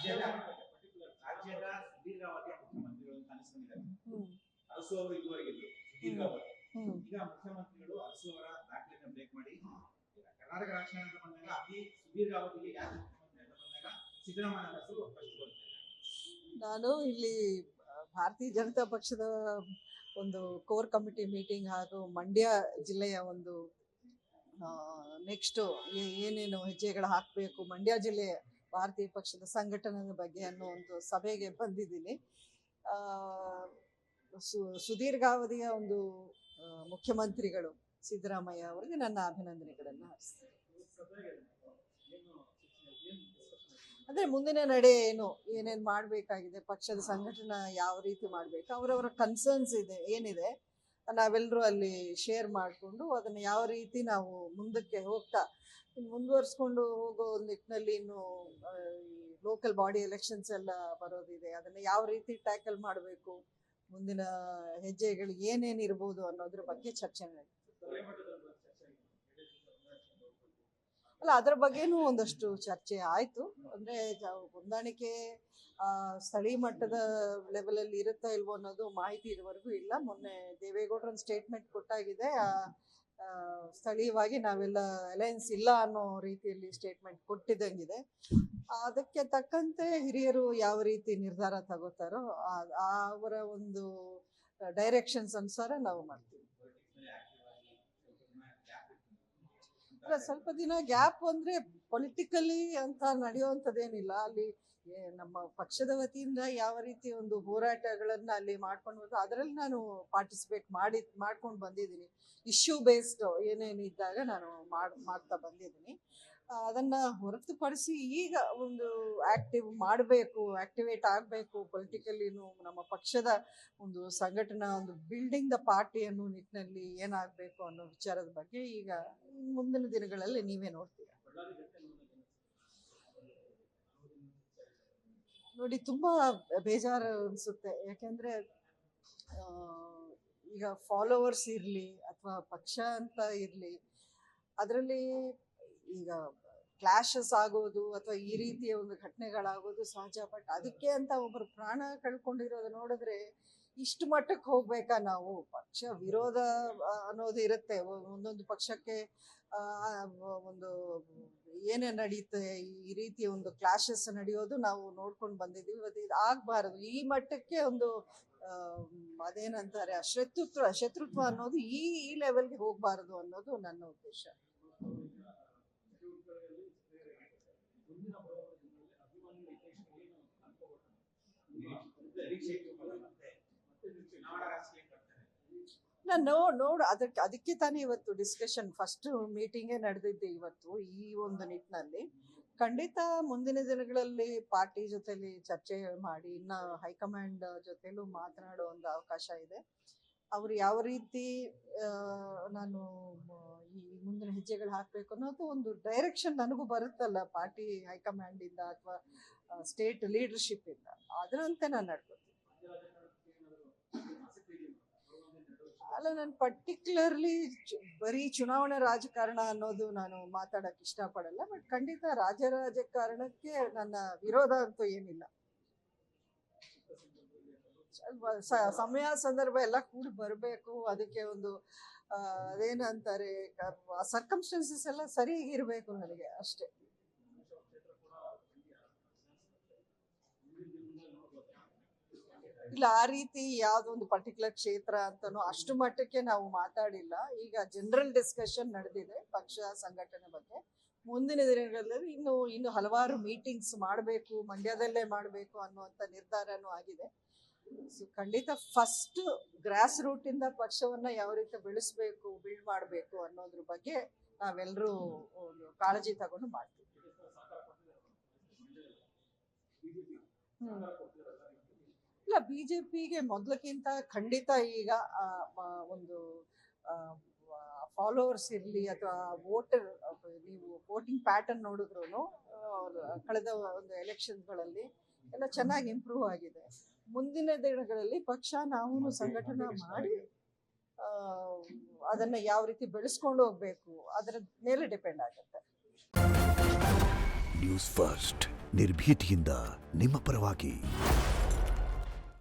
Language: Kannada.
ರಾಜ್ಯದ ದೀರ್ಘಾವಧಿಯ ಮುಖ್ಯಮಂತ್ರಿಗಳು ಅನಿಸ್ಕೊಂಡಿದ್ದಾರೆ. ಅರಸು ಅವರು ಇದುವರೆಗಿದ್ರು ದೀರ್ಘಾವಧಿ. ಈಗ ಮುಖ್ಯಮಂತ್ರಿಗಳು ಅರಸು ಅವರ ದಾಖಲೆಯನ್ನು ಬ್ರೇಕ್ ಮಾಡಿ ಕರ್ನಾಟಕ ರಾಜ್ಯ ಅಂತ ಬಂದಾಗ ಅತಿ ಸುದೀರ್ಘಾವಧಿಗೆ ಯಾರು ಮುಖ್ಯಮಂತ್ರಿ ಅಂತ ಬಂದಾಗ ಸಿದ್ದರಾಮಯ್ಯ ಹೆಸರು ಫಸ್ಟ್ ಬರುತ್ತೆ. ನಾನು ಇಲ್ಲಿ ಭಾರತೀಯ ಜನತಾ ಪಕ್ಷದ ಒಂದು ಕೋರ್ ಕಮಿಟಿ ಮೀಟಿಂಗ್ ಹಾಗೂ ಮಂಡ್ಯ ಜಿಲ್ಲೆಯ ಒಂದು ನೆಕ್ಸ್ಟ್ ಏನೇನು ಹೆಜ್ಜೆಗಳು ಹಾಕಬೇಕು ಮಂಡ್ಯ ಜಿಲ್ಲೆ ಭಾರತೀಯ ಪಕ್ಷದ ಸಂಘಟನೆ ಬಗ್ಗೆ ಅನ್ನೋ ಒಂದು ಸಭೆಗೆ ಬಂದಿದ್ದೀನಿ. ಸುದೀರ್ಘಾವಧಿಯ ಒಂದು ಮುಖ್ಯಮಂತ್ರಿಗಳು ಸಿದ್ದರಾಮಯ್ಯ ಅವರಿಗೆ ನನ್ನ ಅಭಿನಂದನೆಗಳನ್ನು ಅರ್ಪಿಸ್ತೀನಿ. ಅಂದರೆ ಮುಂದಿನ ನಡೆ ಏನೇನು ಮಾಡಬೇಕಾಗಿದೆ, ಪಕ್ಷದ ಸಂಘಟನೆ ಯಾವ ರೀತಿ ಮಾಡಬೇಕು, ಅವರವರ ಕನ್ಸರ್ನ್ಸ್ ಏನಿದೆ ನಾವೆಲ್ಲರೂ ಅಲ್ಲಿ ಶೇರ್ ಮಾಡಿಕೊಂಡು ಅದನ್ನು ಯಾವ ರೀತಿ ನಾವು ಮುಂದಕ್ಕೆ ಹೋಗ್ತಾ ಮುಂದುವರಿಸ್ಕೊಂಡು ಹೋಗೋ ನಿಟ್ಟಿನಲ್ಲಿ ಇನ್ನು ಲೋಕಲ್ ಬಾಡಿ ಎಲೆಕ್ಷನ್ಸ್ ಎಲ್ಲ ಬರೋದಿದೆ, ಅದನ್ನು ಯಾವ ರೀತಿ ಟ್ಯಾಕಲ್ ಮಾಡಬೇಕು, ಮುಂದಿನ ಹೆಜ್ಜೆಗಳು ಏನೇನು ಇರ್ಬೋದು ಅನ್ನೋದ್ರ ಬಗ್ಗೆ ಚರ್ಚೆ ನಡೀತದೆ. ಅಲ್ಲ, ಅದರ ಬಗ್ಗೆನೂ ಒಂದಷ್ಟು ಚರ್ಚೆ ಆಯಿತು. ಅಂದರೆ ಹೊಂದಾಣಿಕೆ ಸ್ಥಳೀಯ ಮಟ್ಟದ ಲೆವೆಲಲ್ಲಿ ಇರುತ್ತಾ ಇಲ್ವೋ ಅನ್ನೋದು ಮಾಹಿತಿ ಇದುವರೆಗೂ ಇಲ್ಲ. ಮೊನ್ನೆ ದೇವೇಗೌಡರನ್ನ ಸ್ಟೇಟ್ಮೆಂಟ್ ಕೊಟ್ಟಾಗಿದೆ, ಸ್ಥಳೀಯವಾಗಿ ನಾವೆಲ್ಲ ಅಲಯನ್ಸ್ ಇಲ್ಲ ಅನ್ನೋ ರೀತಿಯಲ್ಲಿ ಸ್ಟೇಟ್ಮೆಂಟ್ ಕೊಟ್ಟಿದ್ದಂಗಿದೆ. ಅದಕ್ಕೆ ತಕ್ಕಂತೆ ಹಿರಿಯರು ಯಾವ ರೀತಿ ನಿರ್ಧಾರ ತಗೋತಾರೋ ಅವರ ಒಂದು ಡೈರೆಕ್ಷನ್ಸ್ ಅನುಸಾರ ನಾವು ಮಾಡ್ತೀವಿ. ಸ್ವಲ್ಪ ದಿನ ಗ್ಯಾಪ್ ಅಂದರೆ ಪೊಲಿಟಿಕಲಿ ಅಂತ ನಡೆಯುವಂಥದ್ದೇನಿಲ್ಲ. ಅಲ್ಲಿ ನಮ್ಮ ಪಕ್ಷದ ವತಿಯಿಂದ ಯಾವ ರೀತಿ ಒಂದು ಹೋರಾಟಗಳನ್ನು ಅಲ್ಲಿ ಮಾಡ್ಕೊಂಡು ಬಂದು ಅದರಲ್ಲಿ ನಾನು ಪಾರ್ಟಿಸಿಪೇಟ್ ಮಾಡ್ಕೊಂಡು ಬಂದಿದ್ದೀನಿ. ಇಶ್ಯೂ ಬೇಸ್ಡ್ ಏನೇನು ಇದ್ದಾಗ ನಾನು ಮಾಡ್ತಾ ಬಂದಿದ್ದೀನಿ. ಅದನ್ನು ಹೊರತುಪಡಿಸಿ ಈಗ ಒಂದು ಆಕ್ಟಿವೇಟ್ ಆಗಬೇಕು ಪೊಲಿಟಿಕಲಿನೂ ನಮ್ಮ ಪಕ್ಷದ ಒಂದು ಸಂಘಟನಾ ಒಂದು ಬಿಲ್ಡಿಂಗ್ ದ ಪಾರ್ಟಿ ಅನ್ನೋ ನಿಟ್ಟಿನಲ್ಲಿ ಏನಾಗಬೇಕು ಅನ್ನೋ ವಿಚಾರದ ಬಗ್ಗೆ ಈಗ ಮುಂದಿನ ದಿನಗಳಲ್ಲಿ ನೀವೇ ನೋಡ್ತೀರಾ. ನೋಡಿ, ತುಂಬ ಬೇಜಾರು ಅನಿಸುತ್ತೆ. ಯಾಕೆಂದರೆ ಈಗ ಫಾಲೋವರ್ಸ್ ಇರಲಿ ಅಥವಾ ಪಕ್ಷ ಅಂತ ಇರಲಿ, ಅದರಲ್ಲಿ ಈಗ ಕ್ಲಾಶಸ್ ಆಗೋದು ಅಥವಾ ಈ ರೀತಿಯ ಒಂದು ಘಟನೆಗಳಾಗೋದು ಸಹಜ. ಬಟ್ ಅದಕ್ಕೆ ಅಂತ ಒಬ್ಬರು ಪ್ರಾಣ ಕಳ್ಕೊಂಡಿರೋದು ನೋಡಿದ್ರೆ ಇಷ್ಟು ಮಟ್ಟಕ್ಕೆ ಹೋಗ್ಬೇಕಾ? ನಾವು ಪಕ್ಷ ವಿರೋಧ ಅನ್ನೋದು ಇರುತ್ತೆ, ಒಂದೊಂದು ಪಕ್ಷಕ್ಕೆ ಒಂದು ಏನೇ ನಡೀತೆ ಈ ರೀತಿ ಒಂದು ಕ್ಲಾಶಸ್ ನಡೆಯೋದು ನಾವು ನೋಡ್ಕೊಂಡು ಬಂದಿದ್ದೀವಿ. ಇವತ್ತು ಇದು ಆಗಬಾರದು, ಈ ಮಟ್ಟಕ್ಕೆ ಒಂದು ಅದೇನಂತಾರೆ ಶತ್ರುತ್ವ ಅನ್ನೋದು ಈ ಲೆವೆಲ್ಗೆ ಹೋಗಬಾರದು ಅನ್ನೋದು ನನ್ನ ಉದ್ದೇಶ. ಅದಕ್ಕೆ ತಾನೇ ಇವತ್ತು ಡಿಸ್ಕಷನ್ ಫಸ್ಟ್ ಮೀಟಿಂಗೇ ನಡೆದಿದ್ದೆ ಇವತ್ತು. ಈ ಒಂದು ನಿಟ್ಟಿನಲ್ಲಿ ಖಂಡಿತ ಮುಂದಿನ ದಿನಗಳಲ್ಲಿ ಪಾರ್ಟಿ ಜೊತೆಲಿ ಚರ್ಚೆ ಮಾಡಿ ಇನ್ನು ಹೈಕಮಾಂಡ್ ಜೊತೆಲೂ ಮಾತನಾಡೋ ಒಂದು ಅವಕಾಶ ಇದೆ. ಅವರು ಯಾವ ರೀತಿ ನಾನು ಈ ಮುಂದಿನ ಹೆಜ್ಜೆಗಳು ಹಾಕಬೇಕು ಅನ್ನೋದು ಒಂದು ಡೈರೆಕ್ಷನ್ ನನಗೂ ಬರುತ್ತಲ್ಲ ಪಾರ್ಟಿ ಹೈಕಮಾಂಡಿಂದ ಅಥವಾ ಸ್ಟೇಟ್ ಲೀಡರ್ಶಿಪ್ಪಿಂದ, ಅದರಂತೆ ನಾನು ನಡ್ಕೊತೀನಿ. ಅಲ್ಲ, ನಾನು ಪರ್ಟಿಕ್ಯುಲರ್ಲಿ ಬರೀ ಚುನಾವಣಾ ರಾಜಕಾರಣ ಅನ್ನೋದು ನಾನು ಮಾತಾಡೋಕ್ಕೆ ಇಷ್ಟಪಡಲ್ಲ. ಬಟ್ ಖಂಡಿತ ರಾಜಕಾರಣಕ್ಕೆ ನನ್ನ ವಿರೋಧ ಅಂತೂ ಏನಿಲ್ಲ. ಸಮಯ ಸಂದರ್ಭ ಎಲ್ಲ ಕೂಡಿ ಬರಬೇಕು, ಅದಕ್ಕೆ ಒಂದು ಅದೇನಂತಾರೆ ಸರ್ಕಮ್ಸ್ಟೆನ್ಸಸ್ ಎಲ್ಲ ಸರಿಯಾಗಿರ್ಬೇಕು ನನಗೆ, ಅಷ್ಟೇ. ಇಲ್ಲ, ಆ ರೀತಿ ಯಾವುದೋ ಒಂದು ಪರ್ಟಿಕ್ಯುಲರ್ ಕ್ಷೇತ್ರ ಅಂತನೋ ಅಷ್ಟು ಮಟ್ಟಕ್ಕೆ ನಾವು ಮಾತಾಡಿಲ್ಲ. ಈಗ ಜನರಲ್ ಡಿಸ್ಕಷನ್ ನಡೆದಿದೆ ಪಕ್ಷ ಸಂಘಟನೆ ಬಗ್ಗೆ. ಮುಂದಿನ ದಿನಗಳಲ್ಲಿ ಇನ್ನು ಹಲವಾರು ಮೀಟಿಂಗ್ಸ್ ಮಾಡಬೇಕು, ಮಂಡ್ಯದಲ್ಲೇ ಮಾಡಬೇಕು ಅನ್ನುವಂಥ ನಿರ್ಧಾರನೂ ಆಗಿದೆ. ಸೊ ಖಂಡಿತ ಫಸ್ಟ್ ಗ್ರಾಸ್ ರೂಟಿಂದ ಪಕ್ಷವನ್ನು ಯಾವ ರೀತಿ ಬಿಲ್ಡ್ ಮಾಡಬೇಕು ಅನ್ನೋದ್ರ ಬಗ್ಗೆ ನಾವೆಲ್ಲರೂ ಕಾಳಜಿ ತಗೊಂಡು ಮಾಡ್ತೀವಿ. ಇಲ್ಲ, ಬಿಜೆಪಿಗೆ ಮೊದಲಕ್ಕಿಂತ ಖಂಡಿತ ಈಗ ಒಂದು ಫಾಲೋವರ್ಸ್ ಇರಲಿ ಅಥವಾ ನೀವು ವೋಟಿಂಗ್ ಪ್ಯಾಟರ್ನ್ ನೋಡಿದ್ರು ಕಳೆದ ಒಂದು ಎಲೆಕ್ಷನ್ಗಳಲ್ಲಿ ಎಲ್ಲ ಚೆನ್ನಾಗಿ ಇಂಪ್ರೂವ್ ಆಗಿದೆ. ಮುಂದಿನ ದಿನಗಳಲ್ಲಿ ಪಕ್ಷ ನಾವು ಸಂಘಟನೆ ಮಾಡಿ ಅದನ್ನು ಯಾವ ರೀತಿ ಬೆಳೆಸ್ಕೊಂಡು ಹೋಗ್ಬೇಕು ಅದರ ಮೇಲೆ ಡಿಪೆಂಡ್ ಆಗುತ್ತೆ. ನ್ಯೂಸ್ ಫಸ್ಟ್ ನಿರ್ಭೀತಿಯಿಂದ ನಿಮ್ಮ ಪರವಾಗಿ.